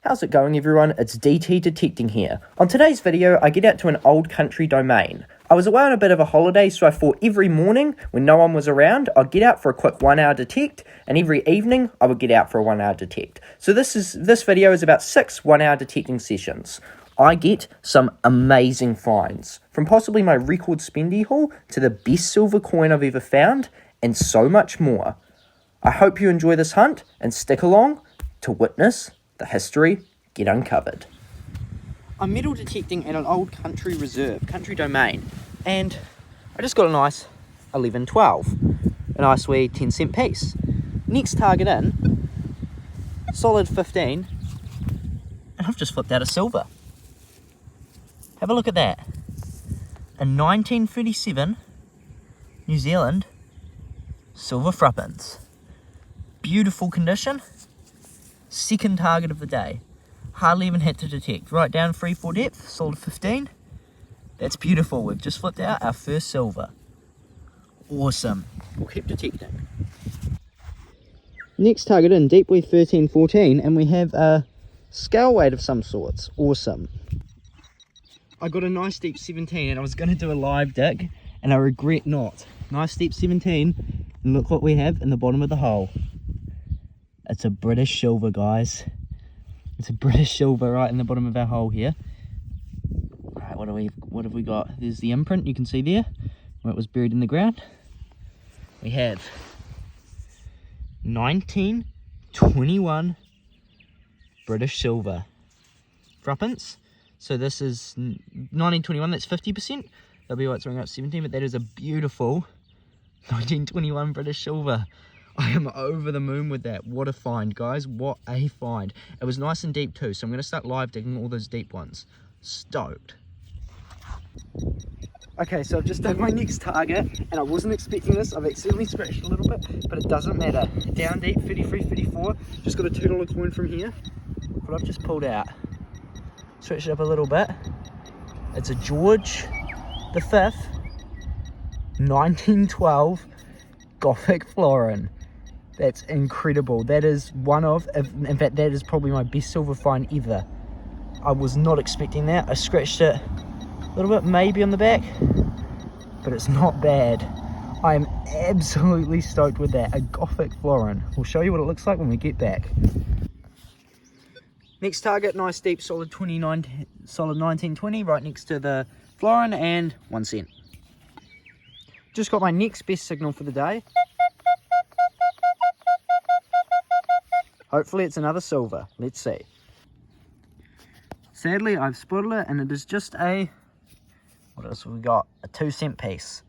How's it going, everyone? It's DT Detecting here. On today's video, I get out to an old country domain. I was away on a bit of a holiday, so I thought every morning, when no one was around, I'd get out for a quick 1 hour detect, and every evening, I would get out for a 1 hour detect. So this video is about 6 1-hour detecting sessions. I get some amazing finds, from possibly my record spendy haul to the best silver coin I've ever found, and so much more. I hope you enjoy this hunt, and stick along to witness the history get uncovered. I'm metal detecting at an old country reserve, country domain, and I just got a nice 1112, a nice wee 10-cent piece. Next target in, solid 15, and I've just flipped out a silver. Have a look at that. A 1937 New Zealand silver threepence. Beautiful condition. Second target of the day. Hardly even had to detect. Right down 3/4 depth, solid 15. That's beautiful. We've just flipped out our first silver. Awesome. We'll keep detecting. Next target in, deep wee 13-14, and we have a scale weight of some sorts. Awesome. I got a nice deep 17 and I was going to do a live dig, and I regret not. Nice deep 17, and look what we have in the bottom of the hole. It's a British silver, guys. It's a British silver right in the bottom of our hole here. Alright, what have we got? There's the imprint, you can see there, where it was buried in the ground. We have 1921 British silver. Threepence. So this is 1921, that's 50%. That'll be why it's running up 17, but that is a beautiful 1921 British silver. I am over the moon with that. What a find, guys. What a find. It was nice and deep too, so I'm going to start live digging all those deep ones. Stoked. Okay, so I've just dug my next target, and I wasn't expecting this. I've accidentally scratched a little bit, but it doesn't matter. Down deep, 33, 34. Just got a $2 coin from here, but I've just pulled out. Stretch it up a little bit. It's a George V 1912 Gothic florin. That's incredible. That is one of, in fact, that is probably my best silver find ever. I was not expecting that. I scratched it a little bit, maybe on the back, but it's not bad. I am absolutely stoked with that. A Gothic florin. We'll show you what it looks like when we get back. Next target, nice deep, solid 1920, right next to the florin, and 1 cent. Just got my next best signal for the day. Hopefully it's another silver. Let's see. Sadly, I've spotted it, and it is just a, what else have we got? A 2-cent piece.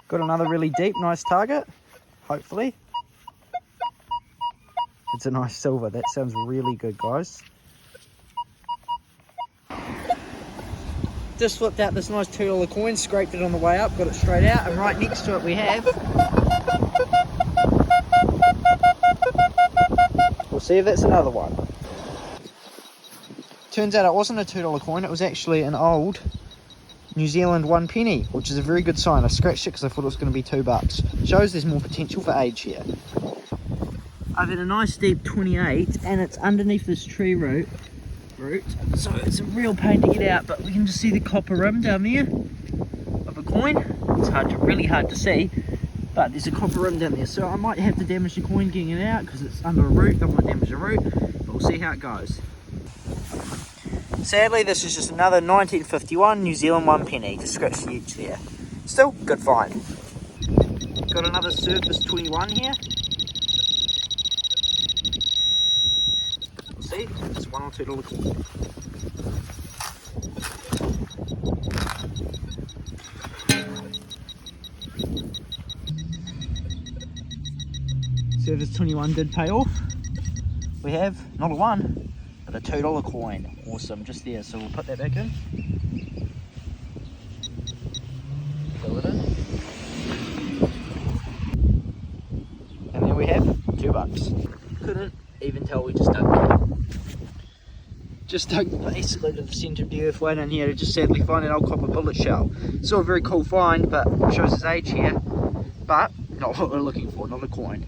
Got another really deep, nice target. Hopefully. It's a nice silver. That sounds really good, guys. Just flipped out this nice $2 coin, scraped it on the way up, got it straight out, and right next to it we have... We'll see if that's another one. Turns out it wasn't a $2 coin, it was actually an old New Zealand 1 penny, which is a very good sign. I scratched it because I thought it was going to be $2. Shows there's more potential for age here. I've had a nice deep 28, and it's underneath this tree root, so it's a real pain to get out, but we can just see the copper rim down there of a coin. It's really hard to see, but there's a copper rim down there, so I might have to damage the coin getting it out because it's under a root. Don't want to damage the root, but we'll see how it goes. Sadly, this is just another 1951 New Zealand 1 penny. Just scratch the edge there. Still, good find. Got another surface 21 here. See, it's $1 or $2 coin. Service 21 did pay off. We have not a 1, but a $2 coin. Awesome, just there. So we'll put that back in. Fill it in. And there we have $2. Couldn't even tell we just dug that. Just dug basically to the centre of the earth way down here to just sadly find an old copper bullet shell. Still a very cool find, but shows his age here. But Not what we're looking for, not a coin.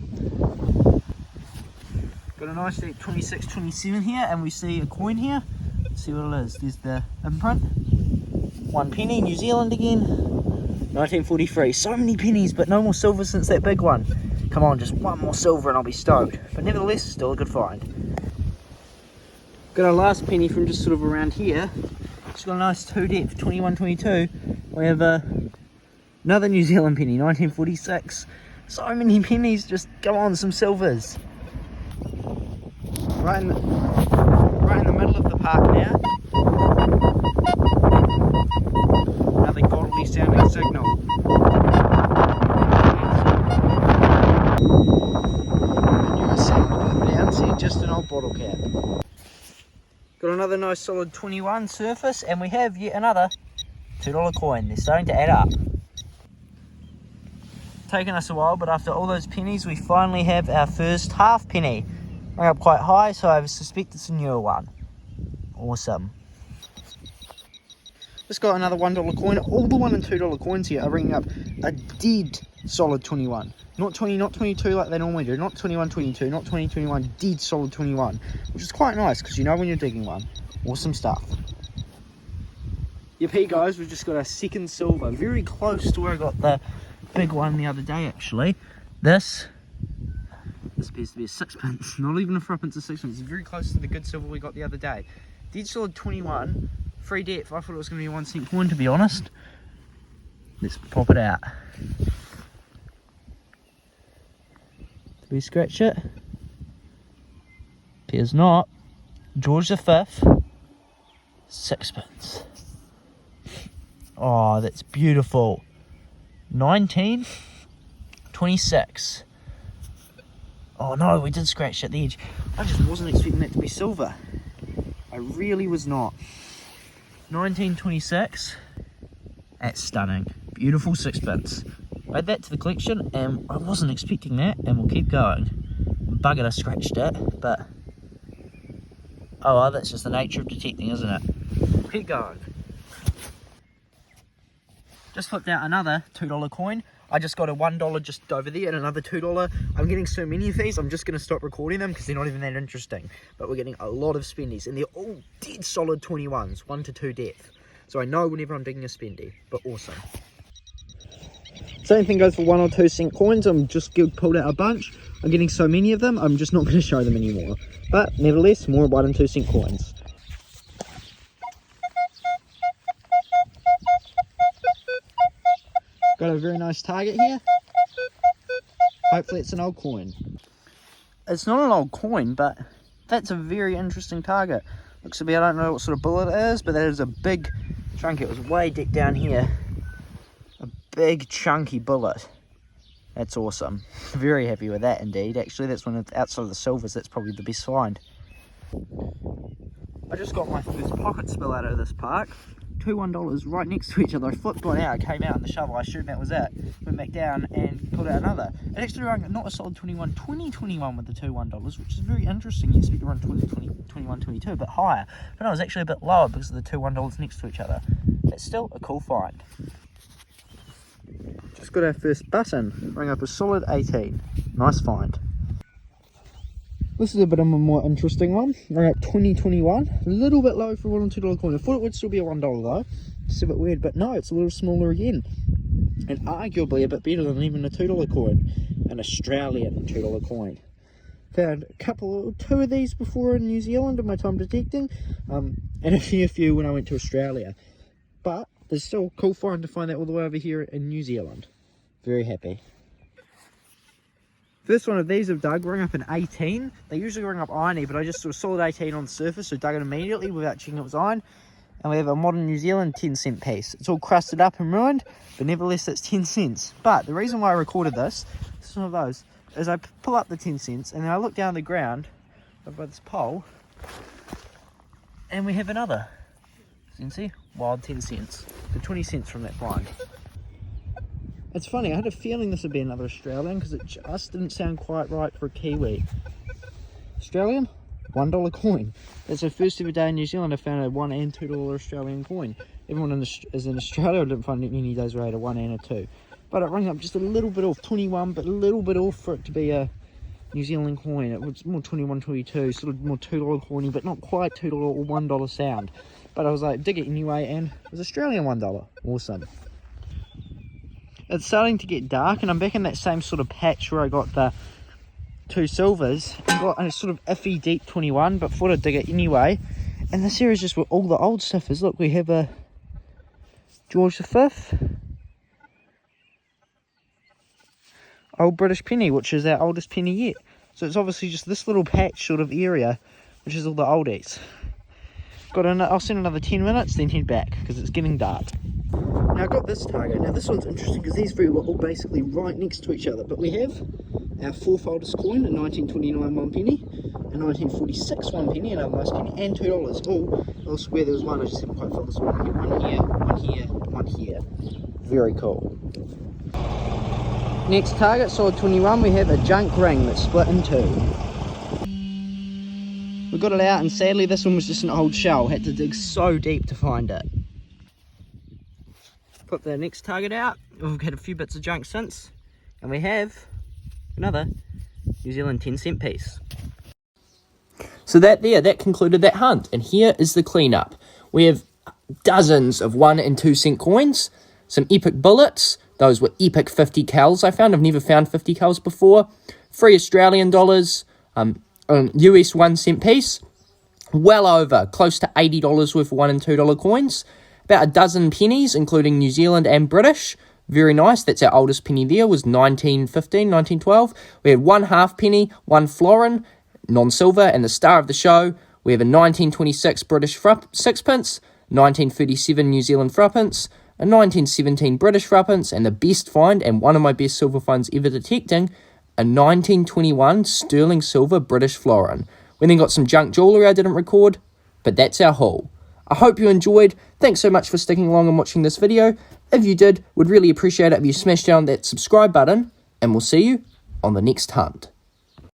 Got a nice 26, 27 here, and we see a coin here. Let's see what it is. There's the imprint. 1 penny, New Zealand again. 1943. So many pennies, but no more silver since that big one. Come on, just one more silver and I'll be stoked. But nevertheless, still a good find. Got our last penny from just sort of around here. It's got a nice 2 depth, 21, 22. We have another New Zealand penny, 1946. So many pennies, just go on, some silvers. Right in the middle of the park now. Another godly sounding signal. Just an old bottle cap. Got another nice solid 21 surface, and we have yet another $2 coin. They're starting to add up. Taken us a while, but after all those pennies, we finally have our first half penny. Rang up quite high, so I suspect it's a newer one. Awesome. Just got another $1 coin. All the $1 and $2 coins here are ringing up a dead solid 21. Not 20, not 22 like they normally do. Not 21, 22, not 20, 21. Dead solid 21. Which is quite nice, because you know when you're digging one. Awesome stuff. Yep, hey guys, we've just got our second silver. Very close to where I got the big one the other day, actually. This appears to be a 6pence. Not even a 3pence, a 6pence. It's very close to the good silver we got the other day. Dead solid 21. Free depth. I thought it was going to be a 1 cent coin, to be honest. Let's pop it out. Do we scratch it? Appears not. George V. 6pence. Oh, that's beautiful. 1926. Oh no, we did scratch at the edge. I just wasn't expecting that to be silver. I really was not. 1926. That's stunning. Beautiful 6pence. Add that to the collection, and I wasn't expecting that, and we'll keep going. Buggered I scratched it, but oh well, that's just the nature of detecting, isn't it? Keep going. Just flipped out another $2 coin. I just got a $1 just over there and another $2. I'm getting so many of these, I'm just going to stop recording them because they're not even that interesting. But we're getting a lot of spendies, and they're all dead solid 21s, 1 to 2 depth. So I know whenever I'm digging a spendy, but awesome. Same thing goes for 1 or 2 cent coins. I'm just pulled out a bunch. I'm getting so many of them, I'm just not going to show them anymore. But nevertheless, more 1 and 2 cent coins. Got a very nice target here. Hopefully it's an old coin. It's not an old coin, but that's a very interesting target. Looks to be, I don't know what sort of bullet it is, but that is a big chunk. It was way deep down here. A big chunky bullet. That's awesome. Very happy with that indeed. Actually, that's one of outside of the silvers, that's probably the best find. I just got my first pocket spill out of this park. 2 $1 right next to each other. I flipped one out, came out in the shovel, I assumed that was it. Went back down and pulled out another. It actually rang not a solid 21, 2021 with the 2 $1, which is very interesting. You expect to run 20, 21, 22, a bit higher. But no, it was actually a bit lower because of the 2 $1 next to each other. That's still a cool find. Just got our first button. Rang up a solid 18. Nice find. This is a bit of a more interesting one. Rang up 2021. A little bit low for $1 and $2 coin. I thought it would still be a $1 though. It's a bit weird, but no, it's a little smaller again. And arguably a bit better than even a $2 coin. An Australian $2 coin. Found two of these before in New Zealand in my time detecting. And a few when I went to Australia. But there's still a cool find to find that all the way over here in New Zealand. Very happy. First one of these I've dug, rang up an 18. They usually ring up irony, but I just sort of saw it 18 on the surface, so dug it immediately without checking it was iron. And we have a modern New Zealand 10 cent piece. It's all crusted up and ruined, but nevertheless it's 10 cents. But the reason why I recorded this is one of those, is I pull up the 10 cents and then I look down the ground over by this pole, and we have another. As you can see, wild 10 cents. So 20 cents from that find. It's funny, I had a feeling this would be another Australian because it just didn't sound quite right for a Kiwi. Australian? $1 coin. That's the first ever day in New Zealand I found a $1 and $2 Australian coin. Everyone is in Australia. I didn't find any days where I had a 1 and a 2. but it rang up just a little bit off, 21, but a little bit off for it to be a New Zealand coin. It was more 21, 22, sort of more $2 coiny, but not quite $2 or $1 sound. But I was like, dig it anyway, and it was Australian $1. Awesome. It's starting to get dark, and I'm back in that same sort of patch where I got the 2 silvers and got a sort of iffy deep 21, but thought I'd dig it anyway. And this here is just where all the old stuff is. Look, we have a George V, old British penny, which is our oldest penny yet. So it's obviously just this little patch sort of area, which is all the oldies. I'll spend another 10 minutes, then head back, because it's getting dark. Now I've got this target. Now this one's interesting because these three were all basically right next to each other. But we have our 4th oldest coin, a 1929 1 penny, a 1946 1 penny, another nice penny, and $2. Oh, I'll swear there was one, I just haven't quite filled this one. One here, one here, one here. Very cool. Next target, solid 21, we have a junk ring that's split in 2. We got it out, and sadly this one was just an old shell. Had to dig so deep to find it. Put the next target out. We've had a few bits of junk since, and we have another New Zealand 10-cent piece. So that concluded that hunt, and here is the cleanup. We have dozens of 1 and 2 cent coins, some epic bullets. Those were epic 50 cals I found. I've never found 50 cals before. 3 Australian dollars, US 1 cent piece, well over, close to $80 worth of $1 and $2 coins. About a dozen pennies, including New Zealand and British. Very nice. That's our oldest penny there, was 1915, 1912. We had 1 half penny, 1 florin, non-silver, and the star of the show, we have a 1926 British sixpence, 1937 New Zealand threepence, a 1917 British threepence, and the best find, and one of my best silver finds ever detecting, a 1921 sterling silver British florin. We then got some junk jewellery I didn't record, but that's our haul. I hope you enjoyed. Thanks so much for sticking along and watching this video. If you did, would really appreciate it if you smashed down that subscribe button, and we'll see you on the next hunt.